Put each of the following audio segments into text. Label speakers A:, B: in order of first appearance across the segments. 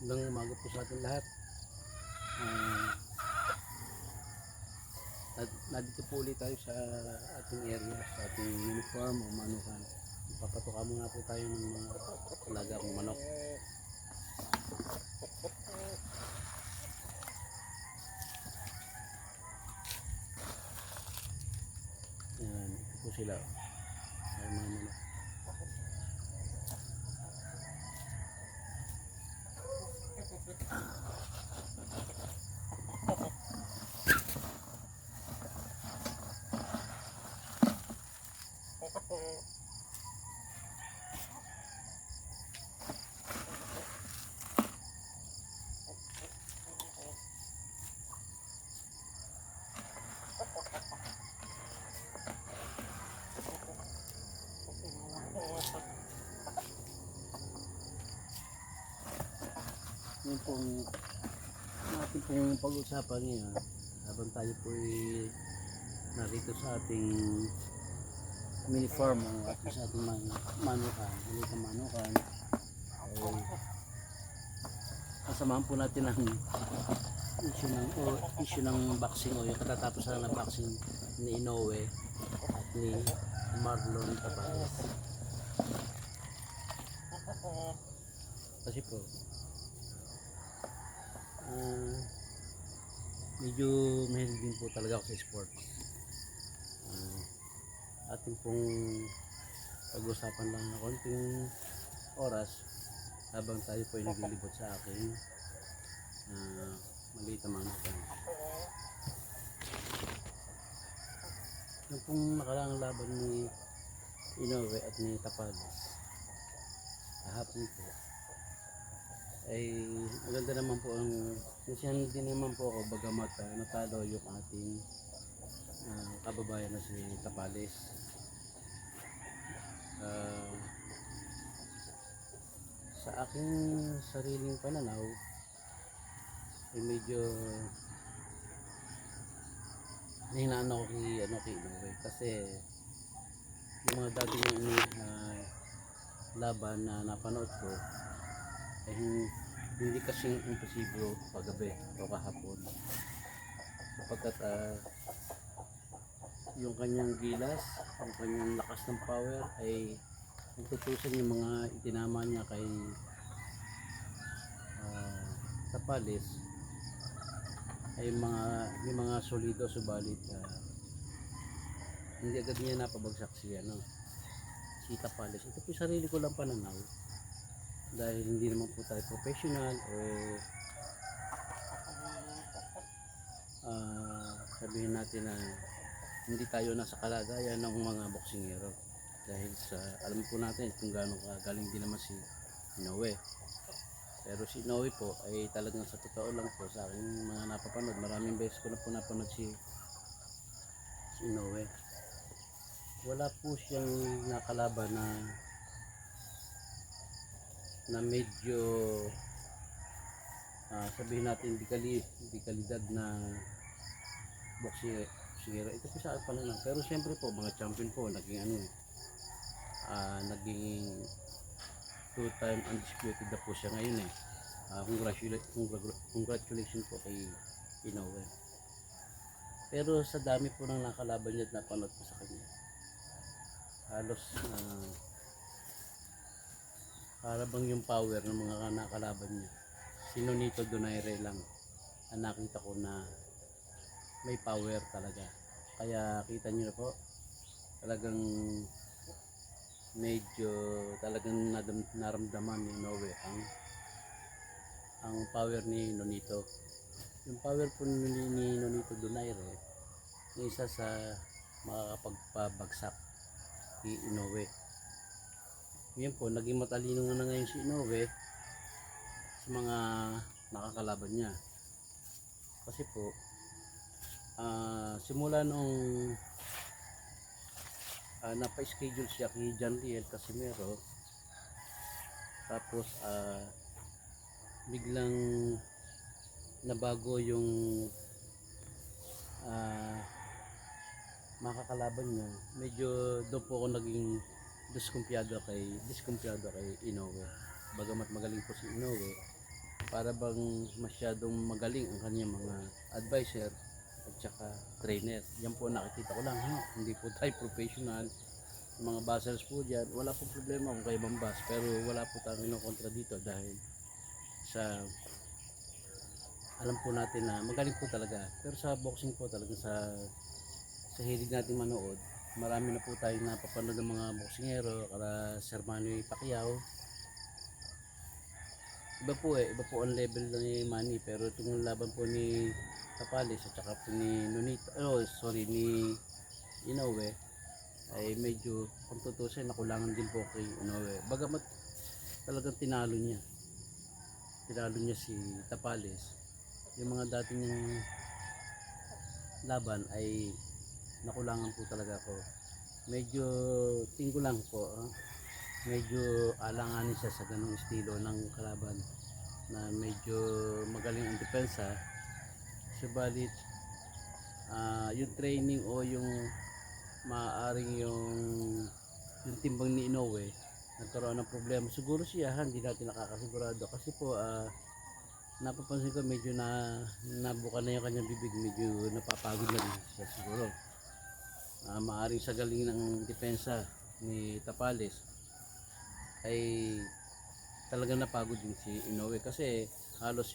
A: Magandang umaga po sa ating lahat. Uh, Nandito po ulit tayo sa ating area, sa ating uniform o manukan. Papatuka muna po tayo ng mga alaga kong manok. Yan, ito po sila. Ay, mga manok. Yan pong natin pong pag-usapan ngayon habang tayo po ay narito sa ating mini farm o sa ating manukan, malitang manukan, ay kasamahan po natin ang issue ng vaccine o yung katatapos na ng vaccine ni Inoue at ni Marlon Tapares. Kasi po medyo mahilig din po talaga ako sa sports. Ating pong pag-usapan lang na konting oras habang tayo po ay naglilibot sa aking maliit na manukan. Yung pong nakaraang laban ni Inoue at ni Tapares kahapon po ay maganda naman po ang nasyan din naman po ako bagamat natalo yung ating kababayan na si Tapares. Sa aking sariling pananaw ay medyo nahinaan ako kay Inoue kasi yung mga dati laban na napanood ko ay hindi kasing imposible paggabi o kahapon sapagkat yung kanyang gilas, yung kanyang lakas ng power ay natutusan yung mga itinama niya kay Tapares ay may mga solido subalit hindi agad niya napabagsak si Tapares. Ito po sarili ko lang pananaw dahil hindi naman po tayo professional o sabihin natin na hindi tayo nasa kalagayan ng mga boksingero dahil sa alam po natin kung gaano kagaling din naman si Inoue. Pero si Inoue po ay talagang sa totoo lang po sa aking mga napapanood, maraming beses ko na po napanood si Inoue. Wala po siyang nakalaban na medyo sabihin natin di kalidad na boksingero. Ito po sa pananaw. Pero siyempre po mga champion po naging naging 2-time undisputed na po siya ngayon congratulations po kay Inoue. Pero sa dami po ng nakalaban niya at napanood po sa kanya, halos para bang yung power ng mga nakalaban niya si Nonito Donaire lang ang nakita ko na may power talaga. Kaya kita niyo na po talagang medyo talagang naramdaman ni Inoue ang power ni Nonito. Yung power po ni Nonito Donaire na isa sa makakapagpabagsak kay Inoue. Yan po, naging matalino na ngayon si Inoue sa mga nakakalaban niya. Kasi po simula nung napa-schedule siya kay John Riel Casimero, tapos biglang nabago yung makakalaban niya. Medyo doon po ako naging diskumpiyado kay Inoue. Bagamat magaling po si Inoue, para bang masyadong magaling ang kanyang mga advisor at saka trainer. Yan po nakikita ko lang, ha? Hindi po tayo professional. Yung mga basers po dyan, wala po problema kung kayo bambas, pero wala po tayong kontra dito dahil sa alam po natin na magaling po talaga. Pero sa boxing po talaga, sa hilig natin manood, marami na po tayong napapanood ng mga boksingero, kala Sir Manny Pacquiao. Iba po ang level ni Manny, pero itong laban po ni Tapales at saka po ni Nonito, ni Inoue, ay medyo kung tutusin, nakulangan din po kay Inoue. Bagamat talagang tinalo niya si Tapales, yung mga dati niyang laban ay nakulangan po talaga ako. Medyo tingko lang po, medyo alanganin siya sa ganung estilo ng kalaban na medyo magaling ang depensa. Subalit yung training o yung maaaring yung timbang ni Inoue nagkaroon ng problema. Siguro siya, hindi natin nakakasigurado kasi po napapansin ko medyo nabuka na yung kanyang bibig, medyo napapagod na rin siya siguro. Maaaring sa galing ng depensa ni Tapales ay talagang napagod din si Inoue kasi halos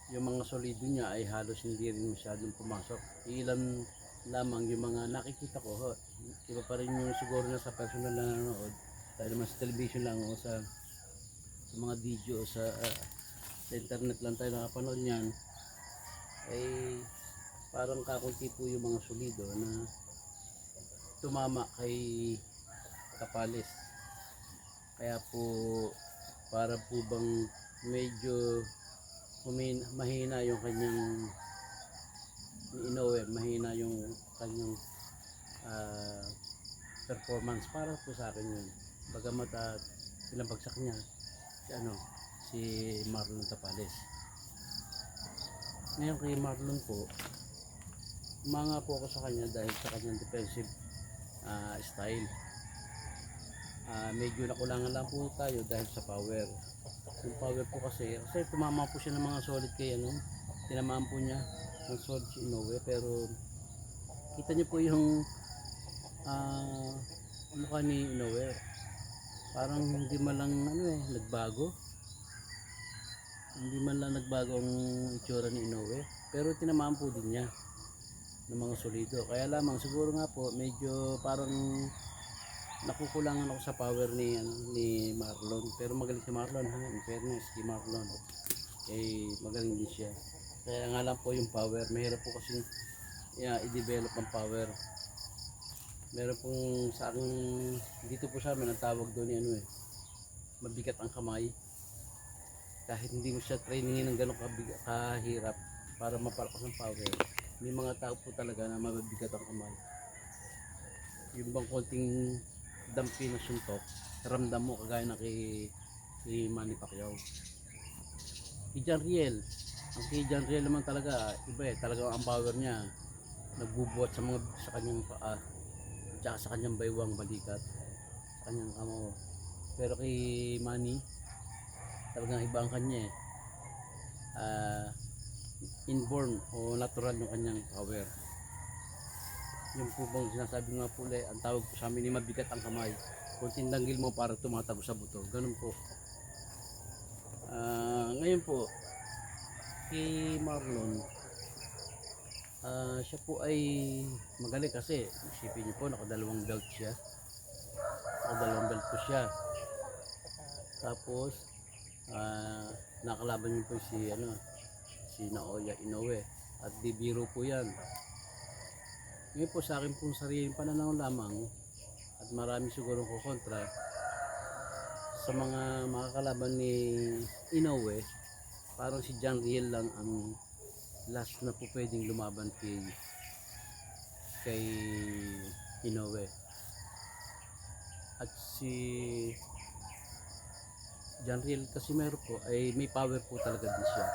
A: yung mga solido niya ay halos hindi rin masyadong pumasok. Ilan lamang yung mga nakikita ko, iba pa rin yung siguro na sa personal na nanonood dahil naman sa television lang o sa mga video o sa internet lang tayo nakapanood niyan, ay parang kakunti po yung mga solido na tumama kay Tapales. Kaya po para po bang medyo mahina yung kanyang ni Inoue, mahina yung kanyang performance para po sa akin yun. Bagamat pinabagsak niya si Marlon Tapales. Ngayon kay Marlon po, umanga po ako sa kanya dahil sa kanyang defensive style. Medyo nakulangan lang po tayo dahil sa power. Yung power po kasi tumama po siya ng mga solid kay tinamaan po niya ng solid si Inoue, pero kita niyo po yung mukha ni Inoue, parang hindi man lang nagbago. Hindi man lang nagbago ang itsura ni Inoue, pero tinamaan po din niya ng mga solido. Kaya lamang siguro nga po medyo parang nakukulangan ako sa power ni Marlon. Pero magaling si Marlon, in fairness kay Marlon, magaling din siya. Kaya nga lang po yung power, mahirap po kasi i-develop ang power. Meron pong sa akin dito po sa amin ang tawag doon mabigat ang kamay. Kahit hindi mo siya trainingin ng gano'ng kahirap para mapalakas ang power, may mga tao po talaga na mabibigat ang kamay. Yung bang konting dampi na suntok, ramdam mo kagaya na kay Manny Pacquiao. Kay John Riel, ang kay John Riel naman talaga iba talaga ang power niya, nagbubuhat sa kanyang paa at saka sa kanyang baywang balikat, sa kanyang kamo. Pero kay Manny talagang iba ang kanya inborn o natural yung kanyang power. Yung po bang sinasabi nga po ang tawag po sa amin mabigat ang kamay, kung tindanggil mo para tumatago sa buto, ganun po. Ngayon po kay Marlon, siya po ay magaling kasi isipin niyo po nakadalawang belt po siya, tapos nakalaban niyo po si Naoya Inoue at di biro po yan. Ngayon po sa akin pong sariling pananaw lamang, at marami siguro ko kontra sa mga makakalaban ni Inoue, parang si John Riel lang ang last na po pwedeng lumaban kay Inoue. At si John Riel kasi meron po ay may power po talaga din siya.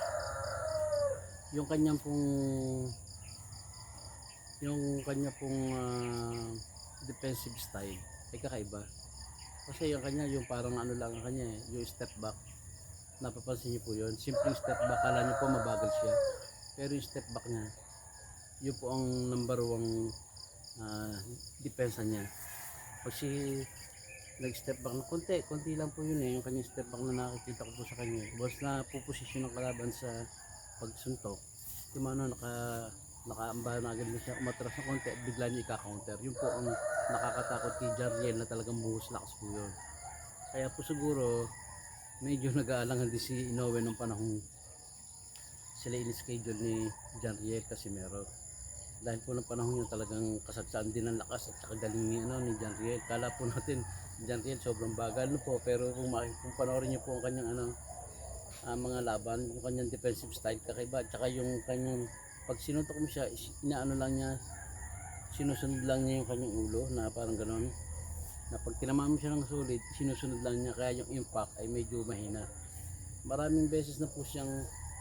A: Yung kanya pong defensive style ay kakaiba. Kasi yung kanya yung parang lang ang kanya yung step back. napapansin niyo po yun. Simpleng step back, kala niyo po mabagal siya. Pero yung step back niya, yun po ang number one depensa niya. Pag si nag-step back na konti lang po yun yung kanyang step back na nakikita ko po sa kanya. Once na puposisyon ng kalaban sa pagsuntok, yung nakaamba na agad na siya, umatras na konti at bigla niya ika-counter. Yun po ang nakakatakot kay Jariel na talagang buhos lakas po yun. Kaya po siguro, medyo nag-aalangan din si Inoue nung panahong sila in-schedule ni Jariel Casimero. Dahil po ng panahon yun talagang kasagsaan din ng lakas at saka galing ni Jariel. Kala po natin Jariel sobrang bagal po, pero kung panoorin niyo po ang kanyang mga laban, yung kanyang defensive style kakaiba, at saka yung kanyang pag sinuntok mo siya, sinusunod lang niya yung kanyang ulo na parang gano'n. Na pag tinamaan mo siya ng sulit, sinusunod lang niya, kaya yung impact ay medyo mahina. Maraming beses na po siyang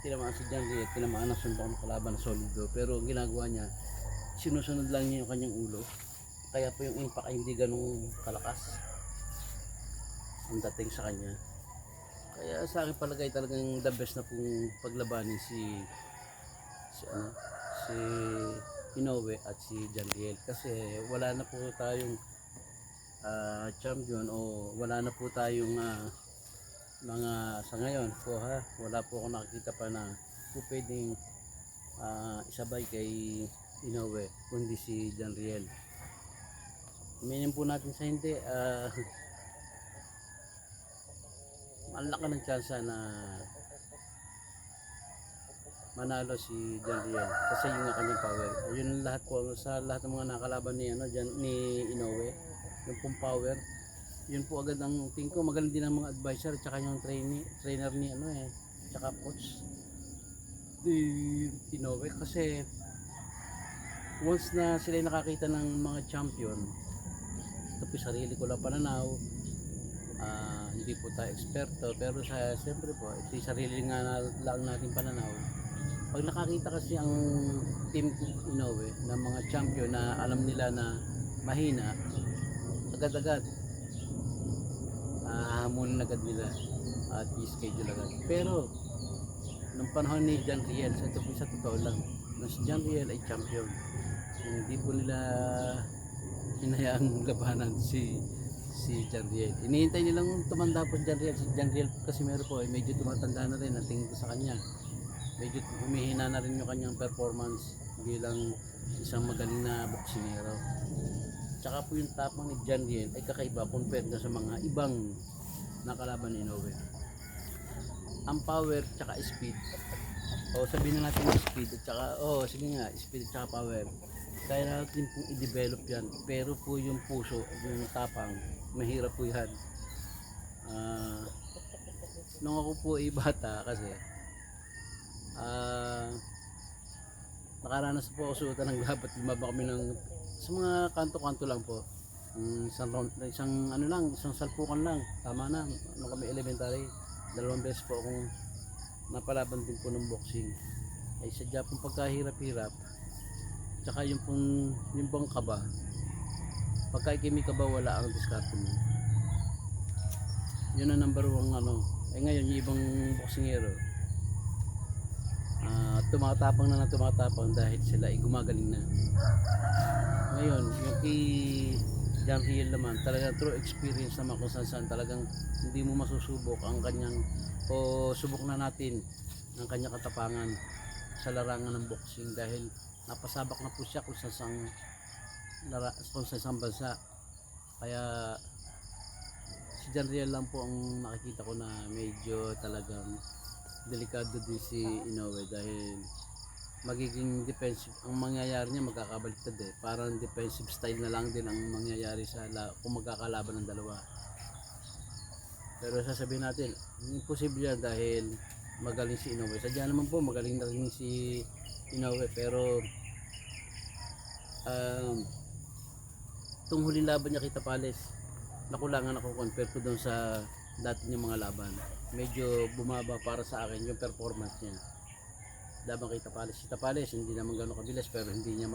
A: tinamaan si Jariel, tinamaan ng suntok ng kalaban na solido, pero ang ginagawa niya, sinusunod lang niya yung kanyang ulo, kaya po yung impact ay hindi ganun kalakas ang dating sa kanya. Kaya sa akin palagay talagang the best na pong paglabanin si Inoue at si Jariel, kasi wala na po tayong champion o wala na po tayong mga sa ngayon po wala po ako nakikita pa na po pwedeng isabay kay Inoue kundi si Jariel. Aminin po natin sa hindi, malaki ng tsansa na manalo si Jariel kasi yung nga kanyang power. Yun lahat po sa lahat ng mga nakalaban ni ni Inoue, yung pong power. Yun po agad ang tingin ko, magaling din ang mga advisor at saka yung trainer ni tsaka coach ni Inoue, kasi once na sila nakakita ng mga champion, ito po sarili ko lang pananaw, hindi po tayo eksperto, pero siyempre po ito sarili nga lang natin pananaw. Pag nakakita kasi ang team Inoue ng mga champion na alam nila na mahina, agad-agad hamunin agad nila at i-schedule agad. Pero nung panahon ni Jariel, sa totoo lang, na si Jariel ay champion, hindi po nila hinayaang labanan si Jariel. Inihintay nilang tumanda po si Jariel Casimero po ay medyo tumatanda na rin ang tingin ko sa kanya. Medyo humihina na rin yung kanyang performance bilang isang magaling na boksingero. Tsaka po yung tapang ni Jariel ay kakaiba compared na sa mga ibang nakalaban ni Inoue. Ang power tsaka speed, o sabihin na natin speed at tsaka sige nga, speed at tsaka power, kaya natin pong i-develop yan, pero po yung puso, yung tapang, mahirap po yan. Nung ako po ay bata kasi nakaranas po ako suotan ng labat, lumaba kami sa mga kanto-kanto lang po, isang salpukan lang, tama na, nung kami elementary. 2 beses po akong napalaban din po ng boxing, ay sadya pong pagkahirap-hirap, tsaka yung pong kaba. Pagka ikimi kaba, wala ang diskarte mo, yun ang number one ngayon yung ibang boksingero tumatapang na tumatapang dahil sila ay gumagaling na. Ngayon yung kay Jariel naman, talagang true experience naman kung saan talagang hindi mo masusubok ang kanyang, o subok na natin ang kanyang katapangan sa larangan ng boxing, dahil napasabak na po siya kung sa isang bansa. Kaya si Jariel lang po ang nakikita ko na medyo talagang delikado din si Inoue, dahil magiging defensive ang mangyayari niya, magkakabaliktad parang defensive style na lang din ang mangyayari kung magkakalaban ng dalawa. Pero sasabihin natin imposible yan dahil magaling si Inoue. Sadya naman po magaling na rin si Inoue, pero itong huling laban niya kita Tapales, nakulangan ako compare ko doon sa dati niyang mga laban. Medyo bumaba para sa akin yung performance niya laban kay Tapales. Si Tapales hindi naman gano'ng kabilis, pero hindi niya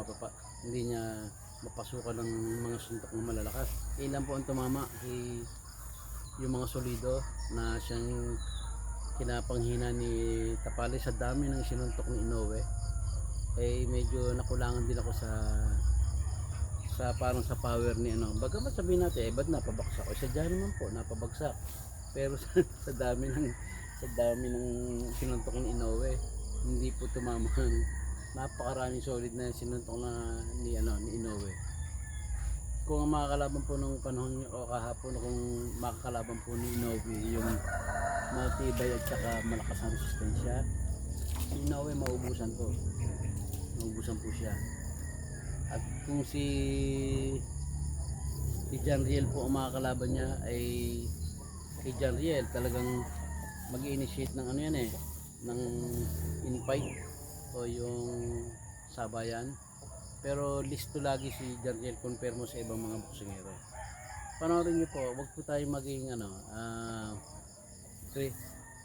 A: mapasukan ng mga suntok na malalakas. Ilan po ang tumama yung mga solido na siyang kinapanghina ni Tapales sa dami ng sinuntok ni Inoue, eh medyo nakulangan din ako sa parang sa power ni ano. Bagamat sabihin natin, ba't napabagsak? O sadya naman po, napabagsak. Pero sa dami ng sinuntok ni Inoue, hindi po tumama. Napakaraming solid na sinuntok na ni Inoue. Kung ang makakalaban po nung panahon o kahapon, kung makakalaban po ni Inoue yung matibay at saka malakas ang resistensya, si Inoue maubusan po siya. At kung si John Riel po ang makakalaban niya, ay si John Riel talagang mag-i-initiate ng ano yan ng in-fight o yung sabayan. Pero listo lagi si John Riel compare mo sa ibang mga boksingero. Panoorin niyo po, wag po tayo maging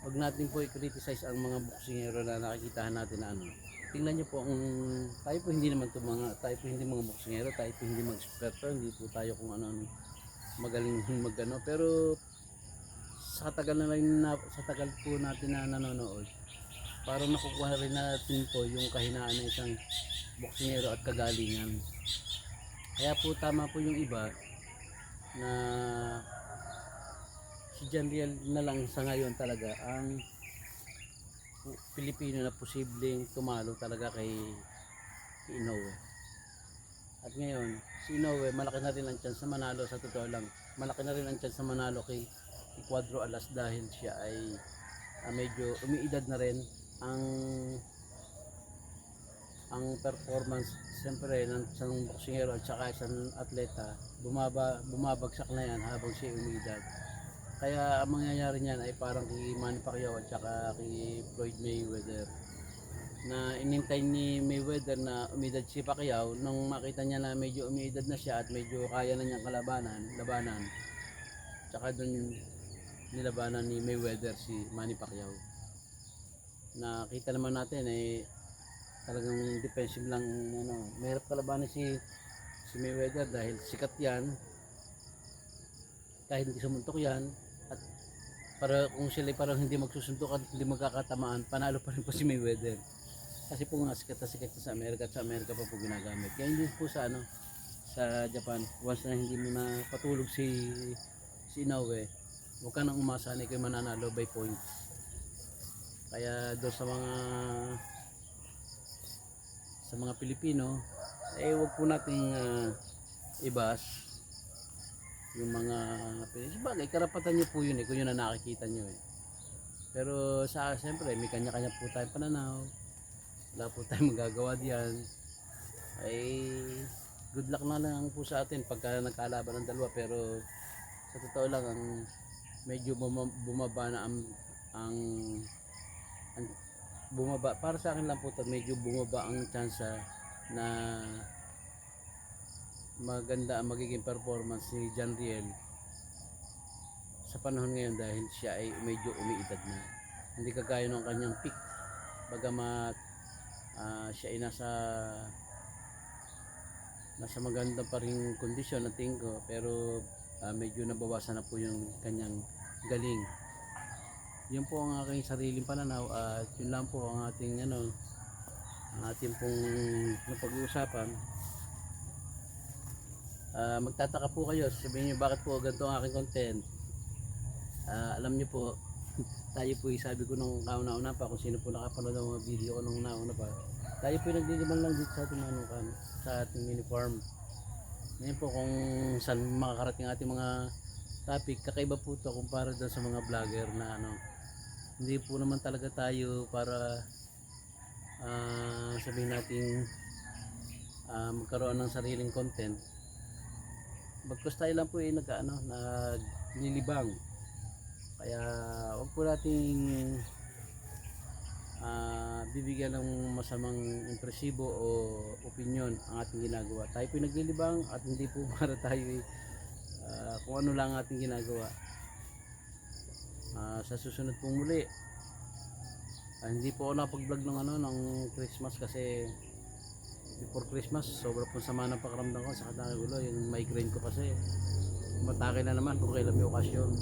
A: wag natin po i-criticize ang mga boksingero na nakikitahan natin na ano. Tingnan niyo po, tayo po hindi mga boksingero, tayo po hindi mga eksperto, hindi po tayo kung ano magaling magano, pero sa tagal po natin na nanonood, parang nakukuha rin natin po yung kahinaan ng isang boksingero at kagalingan. Kaya po tama po yung iba na si John Riel na lang sa ngayon talaga ang Pilipino na posibleng tumalo talaga kay Inoue. At ngayon, si Inoue, malaki na rin ang chance na manalo, sa totoo lang. Malaki na rin ang chance na manalo kay Cuadro Alas dahil siya ay medyo umiidad na rin. Ang performance siyempre ng isang boksingero at saka isang atleta, bumabagsak na yan habang siya umiidad. Kaya ang mangyayari niyan ay parang kay Manny Pacquiao at saka kay Floyd Mayweather, na inintay ni Mayweather na umidad si Pacquiao. Nung makita niya na medyo umiidad na siya at medyo kaya na niyang labanan, tsaka dun nilabanan ni Mayweather si Manny Pacquiao. Nakita naman natin talagang defensive lang, mahirap kalabanin si Mayweather dahil sikat yan, kahit hindi sumuntok yan. At para kung sila parang hindi magsusuntok at hindi magkakatamaan, panalo pa rin po si Mayweather. Kasi po nga sikat na sa Amerika, at sa Amerika pa po ginagamit. Kaya hindi po sa Japan, once na hindi mo na patulog si Inoue, huwag ka nang umasa na kayo mananalo by points. Kaya doon sa mga Pilipino, huwag po nating ibas yung mga bagay, karapatan nyo po yun kung yun na nakikita nyo Pero siyempre may kanya-kanya po tayong pananaw, wala po tayong magagawa diyan. Good luck na lang po sa atin pagka nagkalaban ng dalawa. Pero sa totoo lang, medyo bumaba na ang bumaba, para sa akin lang po to, medyo bumaba ang chance na maganda ang magiging performance ni John Riel sa panahon ngayon dahil siya ay medyo umiidad na. Hindi kagaya ng kanyang peak, bagamat siya ay nasa maganda pa rin kondisyon na tingin ko, pero medyo nabawasan na po yung kanyang galing. Yun po ang aking sariling pananaw, at yun lang po ang ating pong napag-uusapan. Magtataka po kayo, sabihin niyo bakit po ganito ang aking content. Alam niyo po, tayo po sabi ko nung kauna-una pa, kung sino po nakapanood ng mga video ko nung nauna pa, tayo po nagliliban lang dito sa ating sa ating uniform. Ngayon po kung saan makakarating ating mga topic, kakaiba po ito kumpara doon sa mga vlogger na hindi po naman talaga tayo para sabihin natin magkaroon ng sariling content. Bagkus tayo lang po naglilibang. Kaya wag po nating bibigyan ng masamang impresibo o opinion ang ating ginagawa. Tayo po naglilibang at hindi po para tayo kung ano lang ating ginagawa. Sa susunod pong muli, hindi po ako nakapag-vlog ng Christmas kasi before Christmas sobra po sama ng pakiramdam ko sa ulo, yung migraine ko kasi matake na naman kung kailan may okasyon.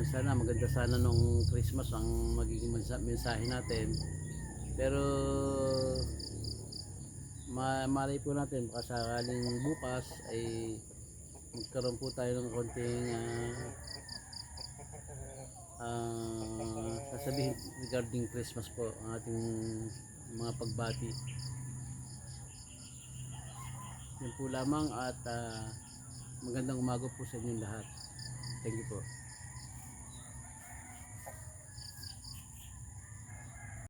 A: Sa sana maganda sana nung Christmas ang magiging mensahe natin. Pero malay po natin baka sakaling bukas ay magkaroon po tayo ng konting sasabihin regarding Christmas po ang ating mga pagbati. Yan po lamang at magandang umaga po sa inyong lahat. Thank you po.